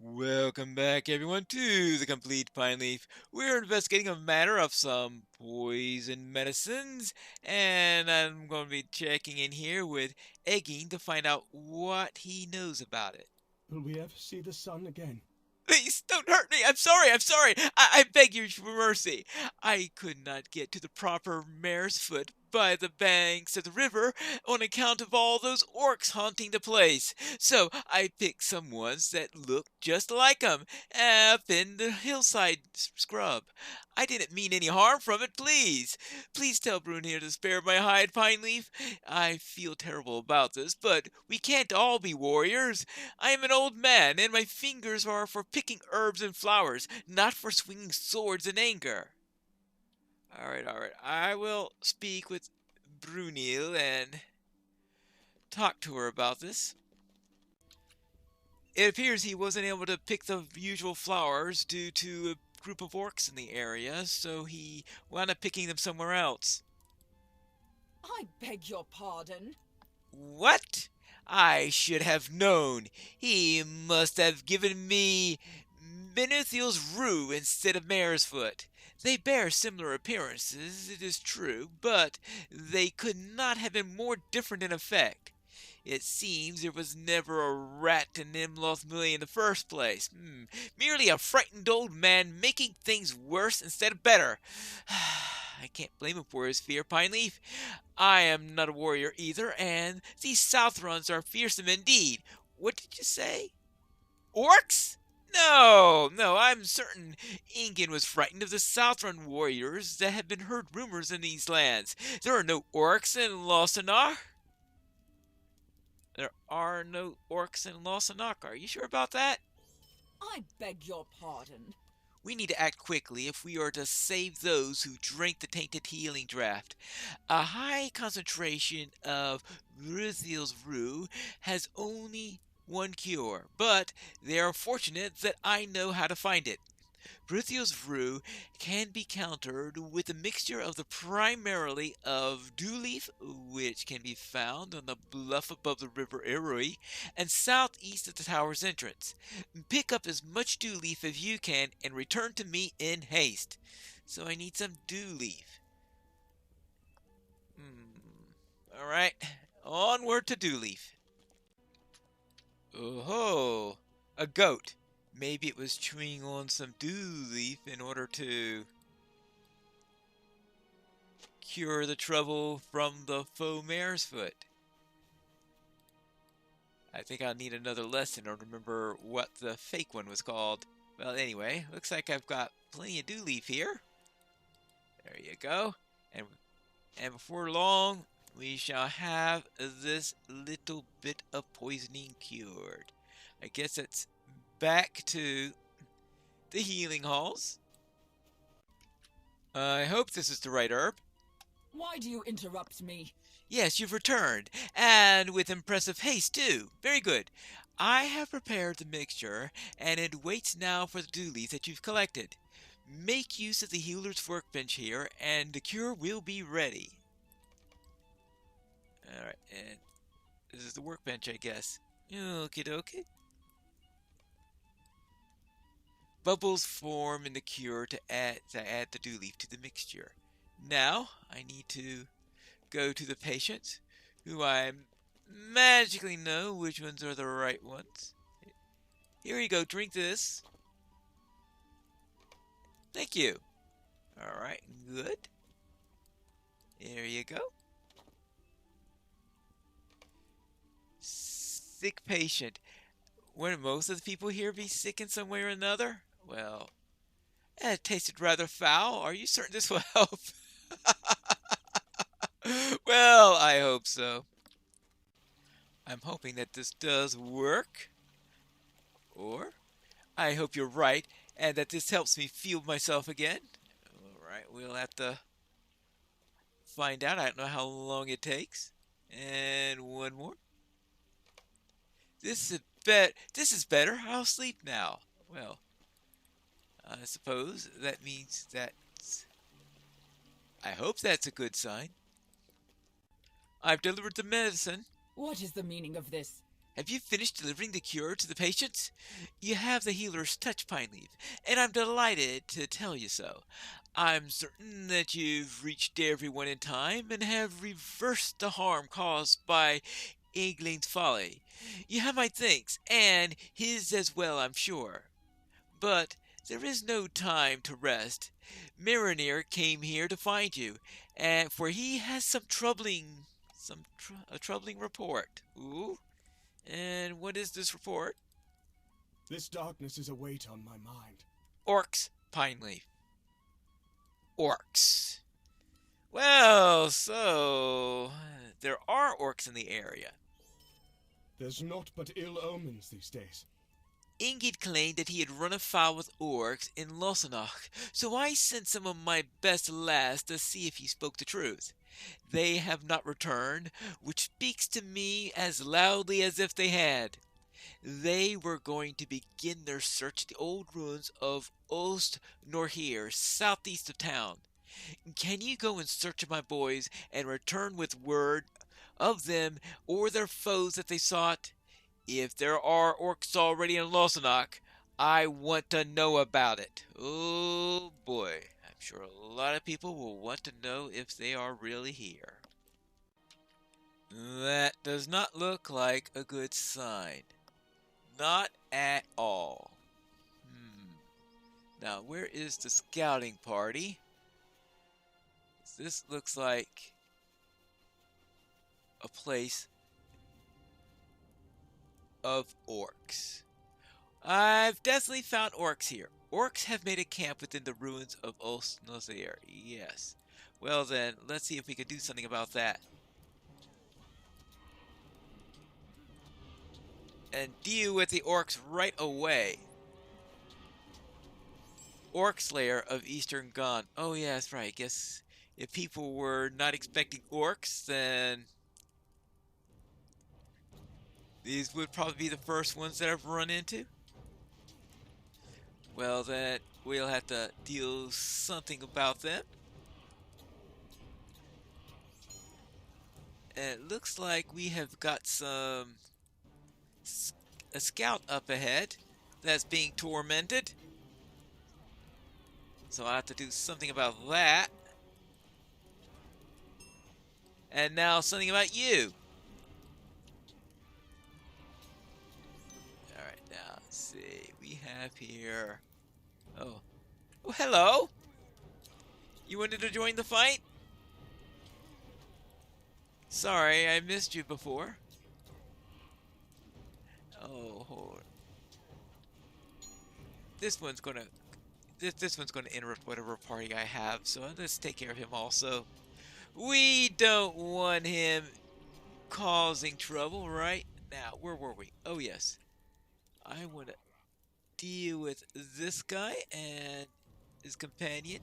Welcome back, everyone, to the Complete Pineleaf. We're investigating a matter of some poison medicines, and I'm going to be checking in here with Egging to find out what he knows about it. Will we ever see the sun again? Please don't hurt me. I'm sorry. I beg you for mercy. I could not get to the proper mare's foot by the banks of the river on account of all those orcs haunting the place. So I picked some ones that looked just like 'em up in the hillside scrub. I didn't mean any harm from it, please. Please tell Brunhilde to spare my hide, Pine Leaf. I feel terrible about this, but we can't all be warriors. I am an old man, and my fingers are for picking herbs and flowers, not for swinging swords in anger. All right. I will speak with Brunil and talk to her about this. It appears he wasn't able to pick the usual flowers due to a group of orcs in the area, so he wound up picking them somewhere else. I beg your pardon. What? I should have known. He must have given me Menuthiel's rue instead of mare's foot. They bear similar appearances, it is true, but they could not have been more different in effect. It seems there was never a rat in Nimlothmilly in the first place. Merely a frightened old man making things worse instead of better. I can't blame him for his fear, Pineleaf. I am not a warrior either, and these Southrons are fearsome indeed. What did you say? Orcs? No, I'm certain Ingen was frightened of the Southrun warriors that have been heard rumors in these lands. There are no orcs in Losanar. There are no orcs in Losanak. Are you sure about that? I beg your pardon. We need to act quickly if we are to save those who drink the tainted healing draught. A high concentration of Brithiel's rue has only one cure, but they are fortunate that I know how to find it. Brithiel's rue can be countered with a mixture of the primarily of dew leaf, which can be found on the bluff above the river Eroi and southeast of the tower's entrance. Pick up as much dew leaf as you can and return to me in haste. So I need some dew leaf. Alright, onward to dew leaf. Oh, a goat. Maybe it was chewing on some dew leaf in order to cure the trouble from the faux mare's foot. I think I'll need another lesson or remember what the fake one was called. Well, anyway, looks like I've got plenty of dew leaf here. There you go. And before long, we shall have this little bit of poisoning cured. I guess it's back to the healing halls. I hope this is the right herb. Why do you interrupt me? Yes, you've returned, and with impressive haste, too. Very good. I have prepared the mixture, and it waits now for the dew leaf that you've collected. Make use of the healer's workbench here, and the cure will be ready. Alright, and this is the workbench, I guess. Okie dokie. Bubbles form in the cure to add the dew leaf to the mixture. Now, I need to go to the patient, who I magically know which ones are the right ones. Here you go, drink this. Thank you. Alright, good. There you go. Sick patient. Wouldn't most of the people here be sick in some way or another? Well, it tasted rather foul. Are you certain this will help? Well, I hope so. I'm hoping that this does work. Or, I hope you're right and that this helps me feel myself again. Alright, we'll have to find out. I don't know how long it takes. And one more. This is better. I'll sleep now. Well, I suppose that means that I hope that's a good sign. I've delivered the medicine. What is the meaning of this? Have you finished delivering the cure to the patients? You have the healer's touch, Pineleaf, and I'm delighted to tell you so. I'm certain that you've reached everyone in time and have reversed the harm caused by Eagling's folly. You have my thanks, and his as well, I'm sure. But there is no time to rest. Marinir came here to find you, and for he has a troubling report. Ooh, and what is this report? This darkness is a weight on my mind. Orcs, Pineleaf. Orcs. Well, so there are orcs in the area. There's naught but ill omens these days. Ingid claimed that he had run afoul with orcs in Losanach, so I sent some of my best lads to see if he spoke the truth. They have not returned, which speaks to me as loudly as if they had. They were going to begin their search at the old ruins of Ost Norhir, southeast of town. Can you go in search of my boys and return with word of them or their foes that they sought? If there are orcs already in Losanach, I want to know about it. Oh boy, I'm sure a lot of people will want to know if they are really here. That does not look like a good sign. Not at all. Now, where is the scouting party? This looks like a place of orcs. I've definitely found orcs here. Orcs have made a camp within the ruins of Ostnosir. Yes. Well then, let's see if we can do something about that. And deal with the orcs right away. Orc Slayer of Eastern Gondor. Oh yeah, that's right. I guess if people were not expecting orcs, then these would probably be the first ones that I've run into. Well then, we'll have to deal something about them. And it looks like we have got a scout up ahead that's being tormented. So I'll have to do something about that. And now something about you. Alright, now let's see. We have here... Oh, hello! You wanted to join the fight? Sorry, I missed you before. Oh, hold on. This one's gonna interrupt whatever party I have, so let's take care of him also. We don't want him causing trouble, right? Now, where were we? Oh, yes. I want to deal with this guy and his companion.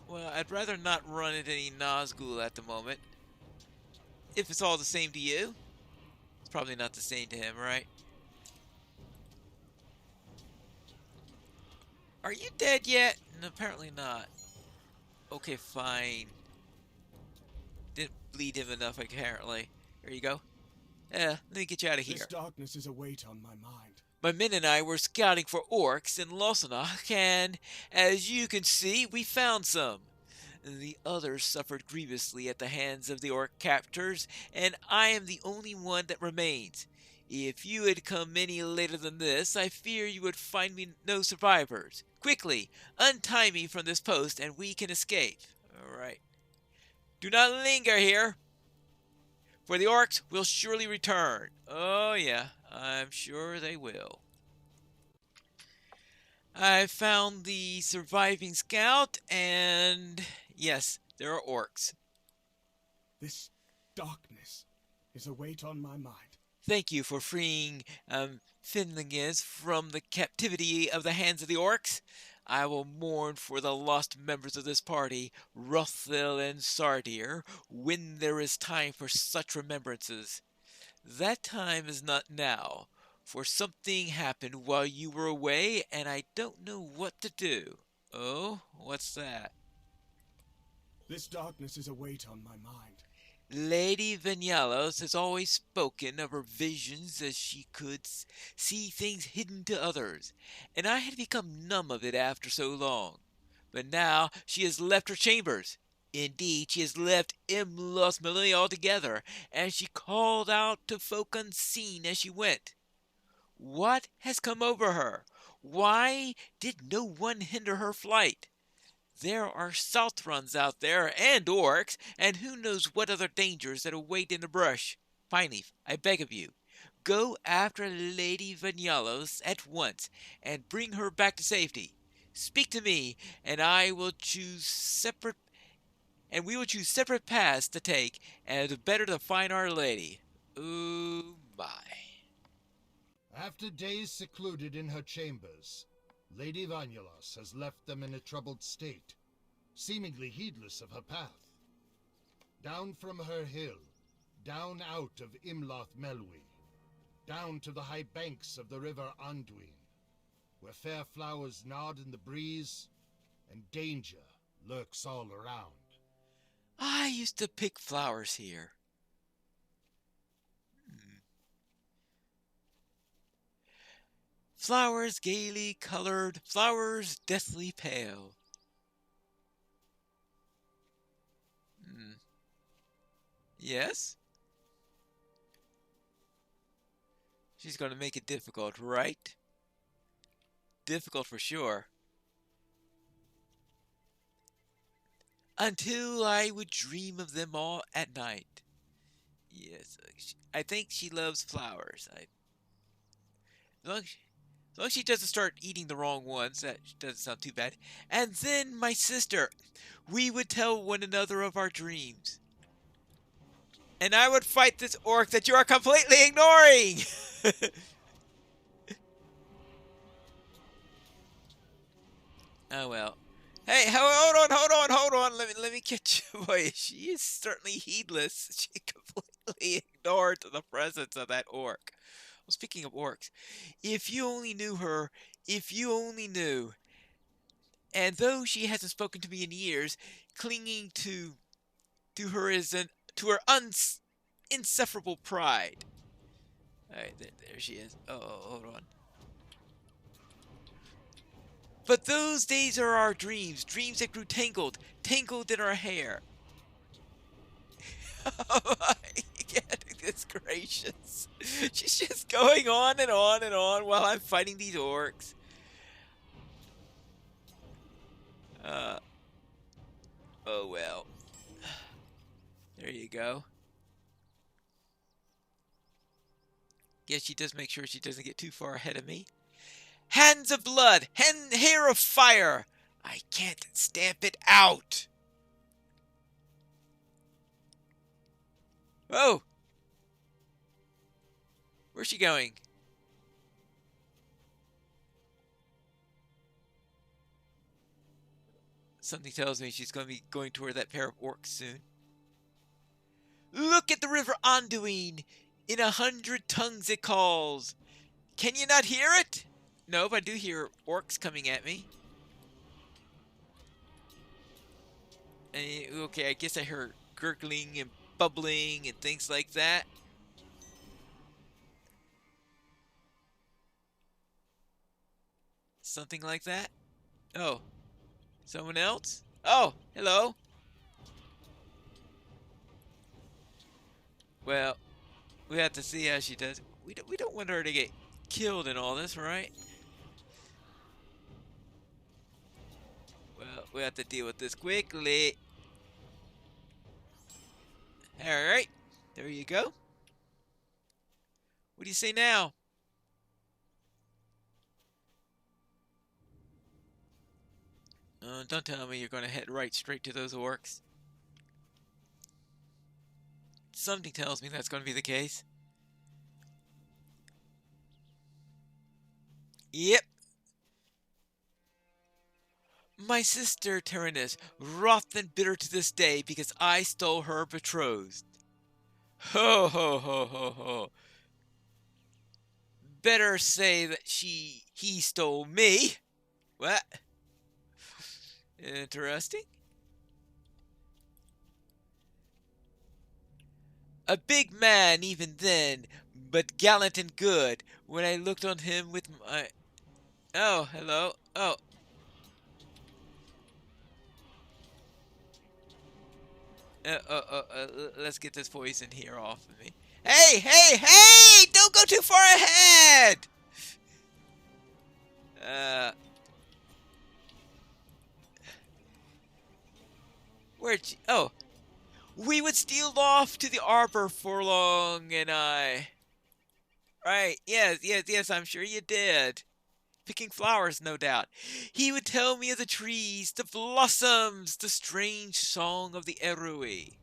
Well, I'd rather not run into any Nazgul at the moment. If it's all the same to you. It's probably not the same to him, right? Are you dead yet? No, apparently not. Okay, fine. Didn't bleed him enough, apparently. Here you go. Let me get you out of here. This darkness is a weight on my mind. My men and I were scouting for orcs in Losanach, and as you can see, we found some. The others suffered grievously at the hands of the orc captors, and I am the only one that remains. If you had come any later than this, I fear you would find me no survivors. Quickly, untie me from this post, and we can escape. All right. Do not linger here, for the orcs will surely return. Oh yeah, I'm sure they will. I found the surviving scout, and yes, there are orcs. This darkness is a weight on my mind. Thank you for freeing Finlinges from the captivity of the hands of the orcs. I will mourn for the lost members of this party, Rothil and Sardir, when there is time for such remembrances. That time is not now, for something happened while you were away, and I don't know what to do. Oh, what's that? This darkness is a weight on my mind. Lady Vinyalos has always spoken of her visions as she could see things hidden to others, and I had become numb of it after so long. But now she has left her chambers. Indeed, she has left Imlos Melody altogether, and she called out to folk unseen as she went. What has come over her? Why did no one hinder her flight? There are Southrons out there, and Orcs, and who knows what other dangers that await in the brush. Finally, I beg of you, go after Lady Vanyalos at once, and bring her back to safety. Speak to me, and we will choose separate paths to take, and the better to find Our Lady. Oh my. After days secluded in her chambers, Lady Vanyalos has left them in a troubled state, seemingly heedless of her path. Down from her hill, down out of Imloth Melwi, down to the high banks of the river Anduin, where fair flowers nod in the breeze, and danger lurks all around. I used to pick flowers here. Flowers gaily colored, flowers deathly pale. Yes? She's going to make it difficult, right? Difficult for sure. Until I would dream of them all at night. Yes, I think she loves flowers. As long as she doesn't start eating the wrong ones, that doesn't sound too bad. And then my sister, we would tell one another of our dreams. And I would fight this orc that you are completely ignoring! Oh well. Hey, hold on. Let me catch you. Boy, she is certainly heedless. She completely ignored the presence of that orc. Well, speaking of orcs, if you only knew her, if you only knew. And though she hasn't spoken to me in years, clinging to her is to her insufferable pride. All right, there she is. Oh, hold on. But those days are our dreams, dreams that grew tangled, tangled in our hair. Oh my goodness gracious. She's just going on and on and on while I'm fighting these orcs. Oh well. There you go. Guess she does make sure she doesn't get too far ahead of me. Hands of blood, hair of fire. I can't stamp it out. Oh. Where's she going? Something tells me she's going to be going toward that pair of orcs soon. Look at the river Anduin. In 100 tongues it calls. Can you not hear it? Nope, I do hear orcs coming at me. Okay, I guess I heard gurgling and bubbling and things like that. Something like that. Oh, someone else? Oh, hello. Well, we have to see how she does. We don't want her to get killed in all this, right? Well, we have to deal with this quickly. Alright, there you go. What do you say now? Don't tell me you're going to head right straight to those orcs. Something tells me that's going to be the case. Yep. My sister Tyrannus, wroth and bitter to this day because I stole her betrothed. Ho ho ho ho ho. Better say that he stole me. What? Interesting. A big man even then, but gallant and good. When I looked on him with my... Oh, hello. Oh. Let's get this poison here off of me. Hey, hey, hey! Don't go too far ahead! Where'd you... Oh. We would steal off to the arbor Forlong and I. Right, yes, I'm sure you did. Picking flowers, no doubt. He would tell me of the trees, the blossoms, the strange song of the Erui.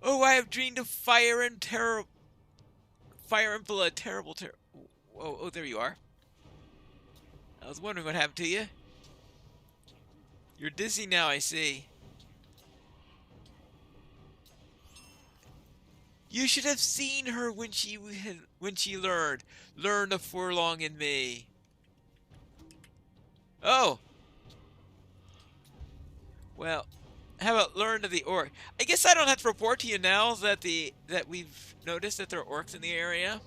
Oh, I have dreamed of fire and blood, terrible. Oh, there you are. I was wondering what happened to you. You're dizzy now, I see. You should have seen her when she learned of Forlong and me. Oh. Well, how about learn of the orc? I guess I don't have to report to you now that we've noticed that there are orcs in the area.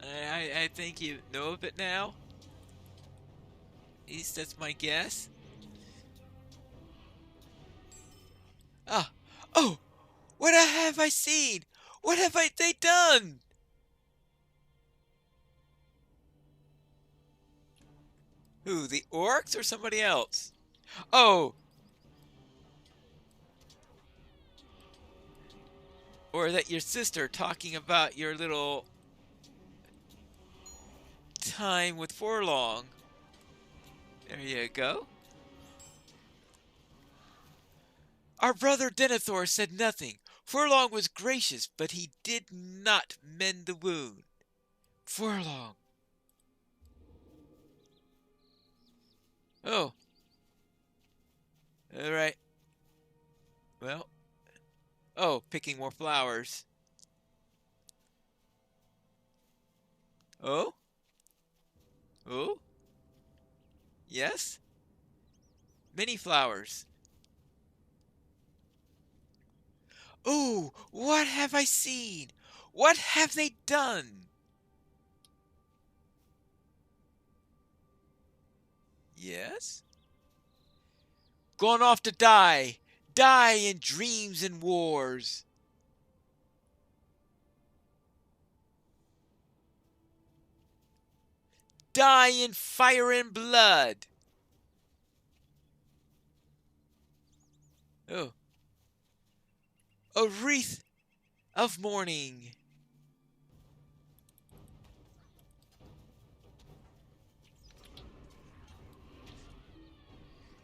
I think you know of it now. At least that's my guess. Ah. Oh. What have I seen? What have they done? Who, the orcs or somebody else? Oh. Or that your sister talking about your little time with Forlong. There you go. Our brother Denethor said nothing. Forlong was gracious, but he did not mend the wound. Forlong. Oh. Alright. Well. Oh, picking more flowers. Oh? Oh? Yes? Many flowers. Oh, what have I seen? What have they done? Yes? Gone off to die. Die in dreams and wars. Die in fire and blood. Oh. A wreath of mourning.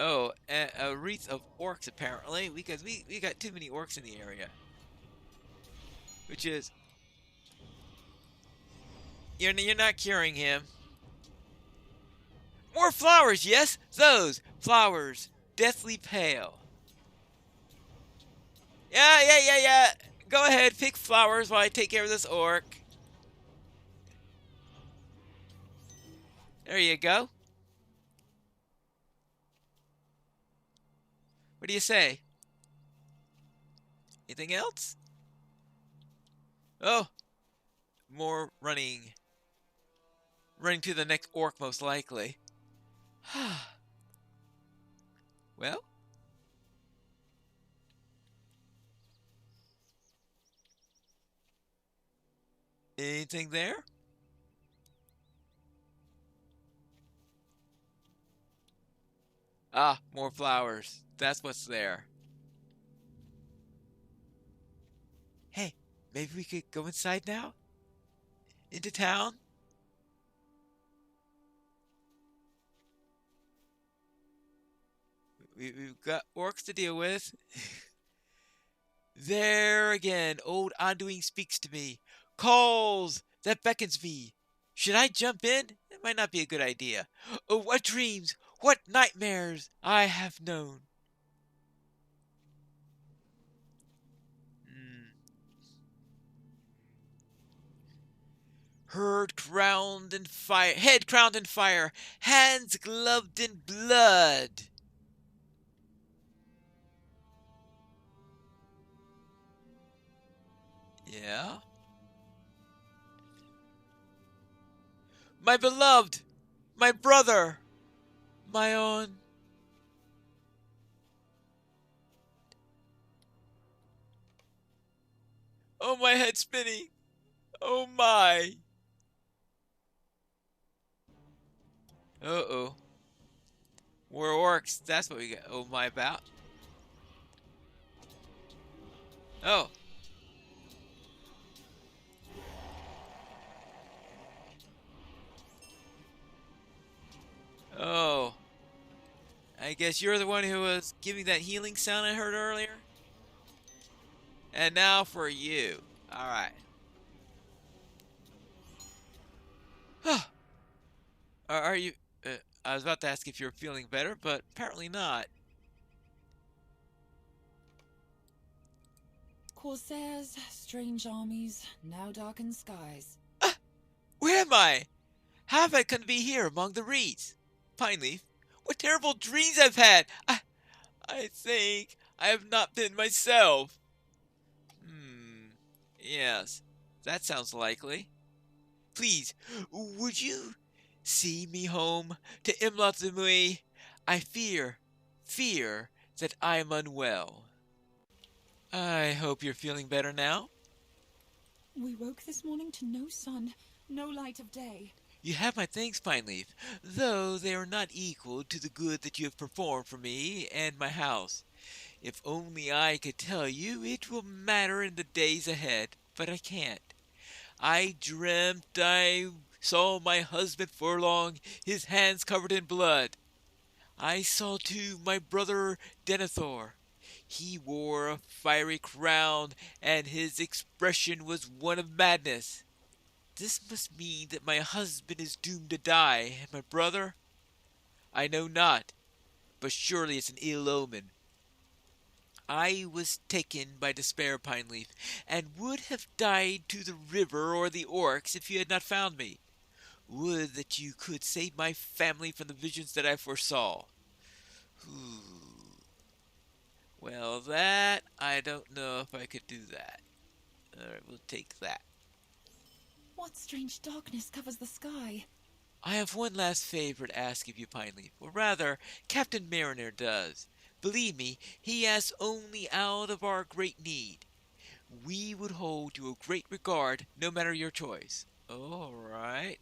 Oh, a wreath of orcs apparently, because we got too many orcs in the area. Which is... You're not curing him. More flowers, yes? Those flowers. Deathly pale. Yeah. Go ahead, pick flowers while I take care of this orc. There you go. What do you say? Anything else? Oh. More running. Running to the next orc, most likely. Well. Anything there? Ah, more flowers. That's what's there. Hey, maybe we could go inside now? Into town? We've got orcs to deal with. There again, old Anduin speaks to me. Calls that beckons me. Should I jump in? It might not be a good idea. Oh, what dreams, what nightmares I have known. Head crowned in fire, hands gloved in blood. Yeah? My beloved! My brother! My own. Oh, my head spinning. Oh, my. Uh-oh. We're orcs. That's what we got. Oh, my about. Oh. Oh. I guess you're the one who was giving that healing sound I heard earlier? And now for you. Alright. Are you... I was about to ask if you're feeling better, but apparently not. Corsairs, strange armies, now darkened skies. Where am I? How have I come to be here among the reeds? Pineleaf, what terrible dreams I've had! I think I have not been myself. Yes, that sounds likely. Please, would you see me home to Imlathimui? I fear that I am unwell. I hope you're feeling better now. We woke this morning to no sun, no light of day. You have my thanks, Pineleaf, though they are not equal to the good that you have performed for me and my house. If only I could tell you, it will matter in the days ahead, but I can't. I dreamt I saw my husband Furlong, his hands covered in blood. I saw too my brother Denethor. He wore a fiery crown, and his expression was one of madness. This must mean that my husband is doomed to die, and my brother? I know not, but surely it's an ill omen. I was taken by despair, Pineleaf, and would have died to the river or the Orcs if you had not found me. Would that you could save my family from the visions that I foresaw. Well, that, I don't know if I could do that. Alright, we'll take that. What strange darkness covers the sky? I have one last favor to ask of you, Pineleaf. Or rather, Captain Mariner does. Believe me, he asks only out of our great need. We would hold you a great regard, no matter your choice. All right.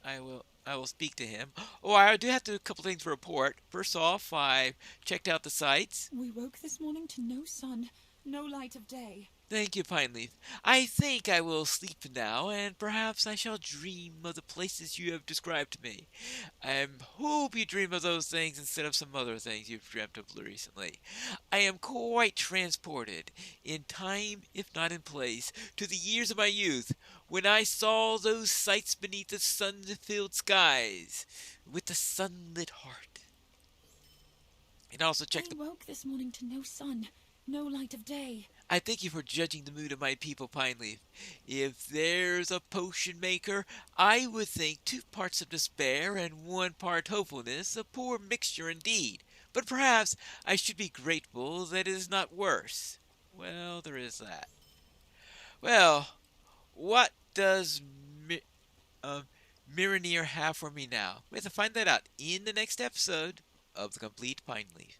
I will speak to him. Oh, I do have to, a couple things to report. First off, I checked out the sites. We woke this morning to no sun, no light of day. Thank you, Pineleaf. I think I will sleep now, and perhaps I shall dream of the places you have described to me. I hope you dream of those things instead of some other things you've dreamt of recently. I am quite transported, in time if not in place, to the years of my youth, when I saw those sights beneath the sun-filled skies, with the sunlit heart. And also check We woke this morning to no sun, no light of day. I thank you for judging the mood of my people, Pineleaf. If there's a potion maker, I would think 2 parts of despair and 1 part hopefulness a poor mixture indeed. But perhaps I should be grateful that it is not worse. Well, there is that. Well, what does Miranir have for me now? We have to find that out in the next episode of the Complete Pineleaf.